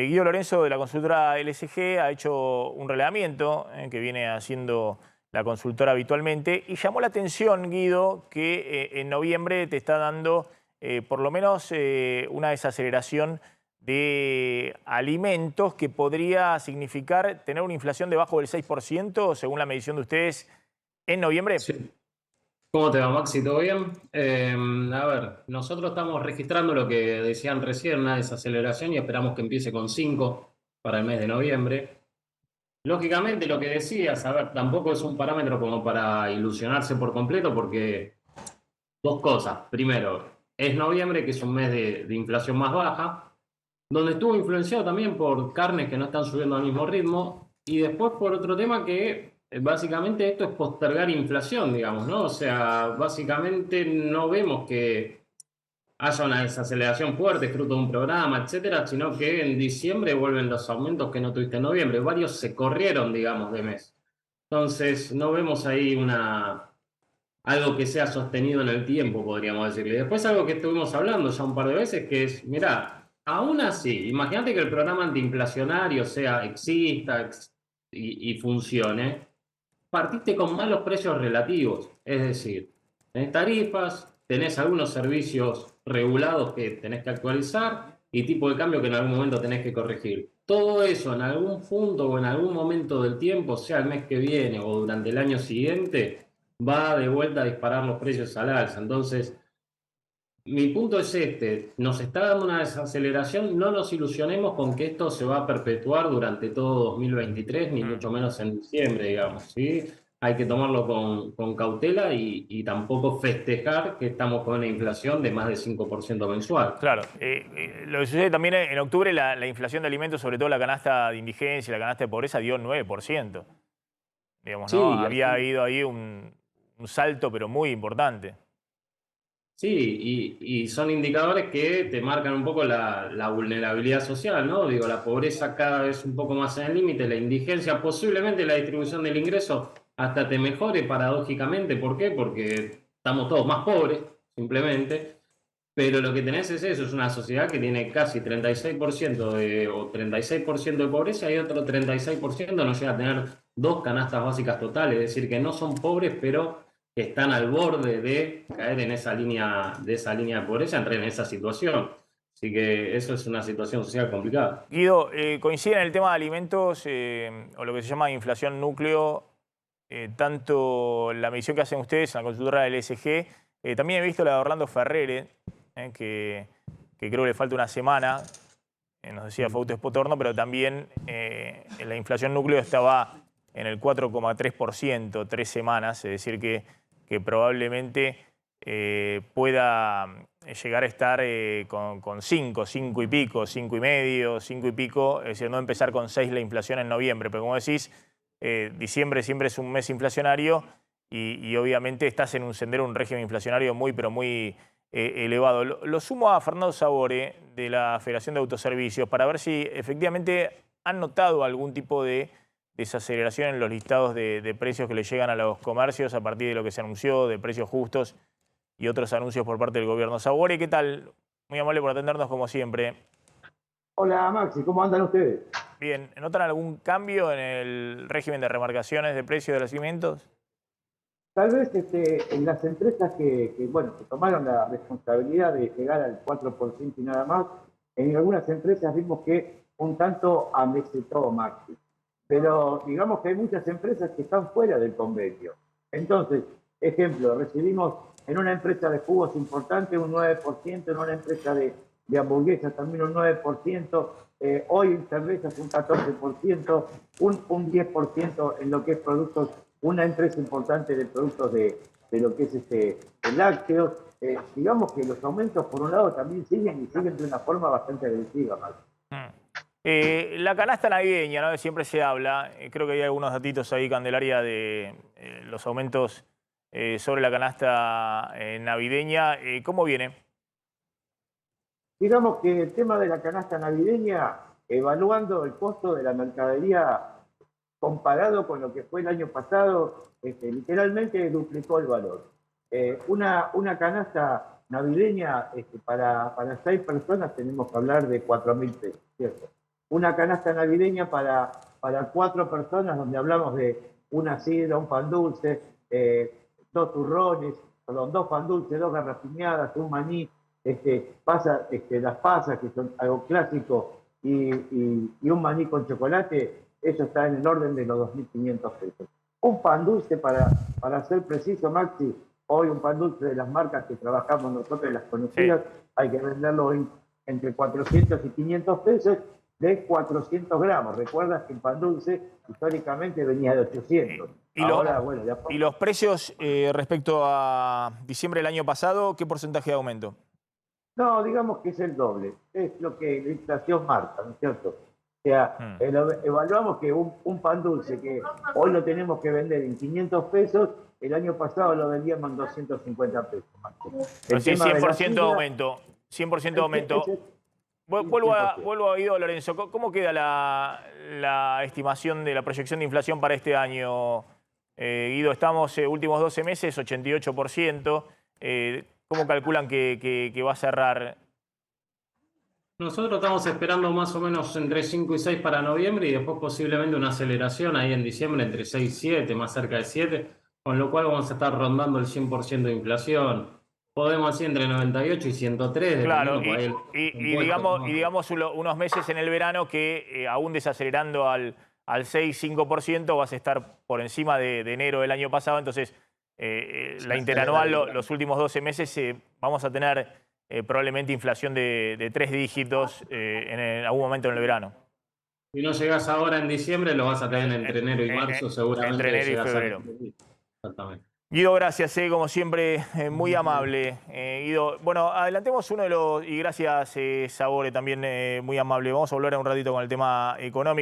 Guido Lorenzo de la consultora LSG ha hecho un relevamiento que viene haciendo la consultora habitualmente y llamó la atención, Guido, que en noviembre te está dando por lo menos una desaceleración de alimentos que podría significar tener una inflación debajo del 6%, según la medición de ustedes, en noviembre. Sí. ¿Cómo te va, Maxi? ¿Todo bien? A ver, nosotros estamos registrando lo que decían recién, una desaceleración y esperamos que empiece con 5 para el mes de noviembre. Lógicamente, lo que decías, a ver, tampoco es un parámetro como para ilusionarse por completo porque dos cosas. Primero, es noviembre, que es un mes de inflación más baja, donde estuvo influenciado también por carnes que no están subiendo al mismo ritmo, y después por otro tema que básicamente esto es postergar inflación, digamos, ¿no? O sea, básicamente no vemos que haya una desaceleración fuerte fruto de un programa, etcétera, sino que en diciembre vuelven los aumentos que no tuviste en noviembre. Varios se corrieron, digamos, de mes. Entonces, no vemos ahí algo que sea sostenido en el tiempo, podríamos decirle. Y después algo que estuvimos hablando ya un par de veces, que es, mirá, aún así, imagínate que el programa antiinflacionario exista y funcione, partiste con malos precios relativos, es decir, tenés tarifas, tenés algunos servicios regulados que tenés que actualizar y tipo de cambio que en algún momento tenés que corregir. Todo eso en algún punto o en algún momento del tiempo, sea el mes que viene o durante el año siguiente, va de vuelta a disparar los precios al alza. Entonces, mi punto es este, nos está dando una desaceleración, no nos ilusionemos con que esto se va a perpetuar durante todo 2023, ni mucho menos en diciembre, digamos, ¿sí? Hay que tomarlo con cautela y tampoco festejar que estamos con una inflación de más de 5% mensual. Claro, lo que sucede también en octubre, la inflación de alimentos, sobre todo la canasta de indigencia, la canasta de pobreza, dio 9%. Digamos, ¿no? Sí, Había habido ahí un salto, pero muy importante. sí, y son indicadores que te marcan un poco la vulnerabilidad social, ¿no? Digo, la pobreza cada vez un poco más en el límite, la indigencia, posiblemente la distribución del ingreso hasta te mejore paradójicamente. ¿Por qué? Porque estamos todos más pobres, simplemente. Pero lo que tenés es eso, es una sociedad que tiene casi 36% o 36% de pobreza y otro 36% no llega a tener dos canastas básicas totales, es decir, que no son pobres, pero que están al borde de caer en esa línea de pobreza, entrar en esa situación. Así que eso es una situación social complicada. Guido, coincide en el tema de alimentos o lo que se llama inflación núcleo, tanto la medición que hacen ustedes en la consultora del ESG, también he visto la de Orlando Ferrere, que creo que le falta una semana, nos decía Fausto Espotorno, pero también la inflación núcleo estaba en el 4,3%, 3 semanas, es decir que probablemente pueda llegar a estar con 5, 5 y pico, 5 y medio, 5 y pico, es decir, no empezar con 6 la inflación en noviembre, pero como decís, diciembre siempre es un mes inflacionario y obviamente estás en un sendero, un régimen inflacionario muy, pero muy elevado. Lo sumo a Fernando Sabore de la Federación de Autoservicios para ver si efectivamente han notado algún tipo de desaceleración en los listados de precios que le llegan a los comercios a partir de lo que se anunció, de precios justos y otros anuncios por parte del gobierno. Sabore, ¿qué tal? Muy amable por atendernos como siempre. Hola Maxi, ¿cómo andan ustedes? Bien, ¿notan algún cambio en el régimen de remarcaciones de precios de los alimentos? Tal vez en las empresas que tomaron la responsabilidad de llegar al 4% y nada más, en algunas empresas vimos que un tanto amesetó Maxi. Pero digamos que hay muchas empresas que están fuera del convenio. Entonces, ejemplo, recibimos en una empresa de jugos importante un 9%, en una empresa de hamburguesas también un 9%, hoy en cervezas un 14%, un 10% en lo que es productos, una empresa importante de productos de lo que es lácteos. Digamos que los aumentos por un lado también siguen y siguen de una forma bastante agresiva, Maxi. La canasta navideña, ¿no? Siempre se habla, creo que hay algunos datitos ahí, Candelaria, de los aumentos sobre la canasta navideña. ¿Cómo viene? Digamos que el tema de la canasta navideña, evaluando el costo de la mercadería comparado con lo que fue el año pasado, literalmente duplicó el valor. Una canasta navideña para 6 personas tenemos que hablar de 4.000 pesos, ¿cierto? una canasta navideña para 4 personas, donde hablamos de una sidra, un pan dulce, 2 turrones, perdón, 2 pan dulces, 2 garrapiñadas, un maní, las pasas, que son algo clásico, y un maní con chocolate, eso está en el orden de los 2.500 pesos. Un pan dulce, para ser preciso, Maxi, hoy un pan dulce de las marcas que trabajamos nosotros, las conocidas, sí, hay que venderlo entre 400 y 500 pesos, de 400 gramos. Recuerdas que el pan dulce históricamente venía de 800. ¿Y los precios respecto a diciembre del año pasado, qué porcentaje de aumento? No, digamos que es el doble. Es lo que la inflación marca, ¿no es cierto? O sea, evaluamos que un pan dulce que hoy lo tenemos que vender en 500 pesos, el año pasado lo vendíamos en 250 pesos. El 100% de aumento. 100% de aumento. Vuelvo a Guido Lorenzo. ¿Cómo queda la estimación de la proyección de inflación para este año? Guido, estamos últimos 12 meses, 88%. ¿Cómo calculan que va a cerrar? Nosotros estamos esperando más o menos entre 5 y 6 para noviembre y después posiblemente una aceleración ahí en diciembre entre 6 y 7, más cerca de 7, con lo cual vamos a estar rondando el 100% de inflación. Podemos así entre 98 y 103. Claro, digamos unos meses en el verano que aún desacelerando al 6-5% vas a estar por encima de enero del año pasado, entonces la interanual, los últimos 12 meses vamos a tener probablemente inflación de 3 dígitos en algún momento en el verano. Si no llegas ahora en diciembre, lo vas a tener entre enero y marzo, seguramente. Entre enero y febrero. Exactamente. Guido, gracias, como siempre, muy amable. Guido, bueno, adelantemos uno de los... Y gracias, Sabore, también muy amable. Vamos a volver a un ratito con el tema económico.